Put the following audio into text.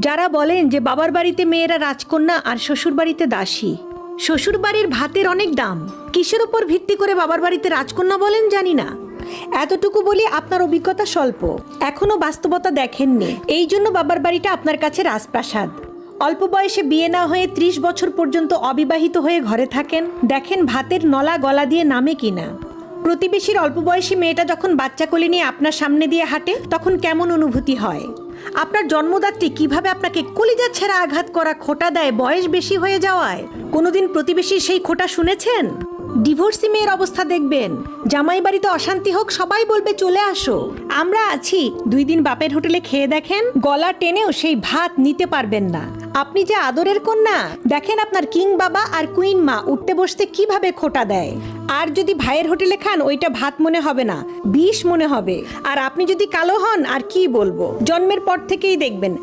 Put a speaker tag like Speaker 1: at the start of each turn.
Speaker 1: যারা বলেন যে বাবার বাড়িতে মেয়েরা রাজকন্যা আর শ্বশুর বাড়িতে দাসী, শ্বশুর বাড়ির ভাতের অনেক দাম, কিসের উপর ভিত্তি করে বাবার বাড়িতে রাজকন্যা বলেন জানি না। এতটুকু বলি আপনার অভিজ্ঞতা স্বল্প, এখনো বাস্তবতা দেখেননি, এই জন্য বাবার বাড়িটা আপনার কাছে রাজপ্রাসাদ। অল্প বয়সে বিয়ে না হয়ে 30 বছর পর্যন্ত অবিবাহিত হয়ে ঘরে থাকেন, দেখেন ভাতের নলা গলা দিয়ে নামে কিনা। প্রতিবেশীর অল্প বয়সী মেয়েটা যখন বাচ্চা কোলে নিয়ে আপনার সামনে দিয়ে হাঁটে তখন কেমন অনুভূতি হয়? আপনার জন্মদাত্রী কিভাবে আপনাকে কলিজা ছেঁড়া আঘাত করা খোঁটা দেয় বয়স বেশি হয়ে যাওয়ায়? কোনোদিন প্রতিবেশীর সেই খোঁটা শুনেছেন? ডিভোর্সি মেয়ের অবস্থা দেখবেন, জামাই বাড়িতে অশান্তি হোক সবাই বলবে চলে আসো, আমরা আছি। 2 দিন বাপের হোটেলে খেয়ে দেখেন, গলা টেনেও সেই ভাত নিতে পারবেন না। আপনি যে আদরের কন্যা, দেখেন আপনার কিং বাবা আর কুইন মা উঠতে বসতে কিভাবে খোঁটা দেয়। আর যদি ভাইয়ের হোটেলে খান ওইটা ভাত মনে হবে না, বিষ মনে হবে। আর আপনি যদি কালো হন আর কি বলবো, জন্মের পর থেকেই দেখবেন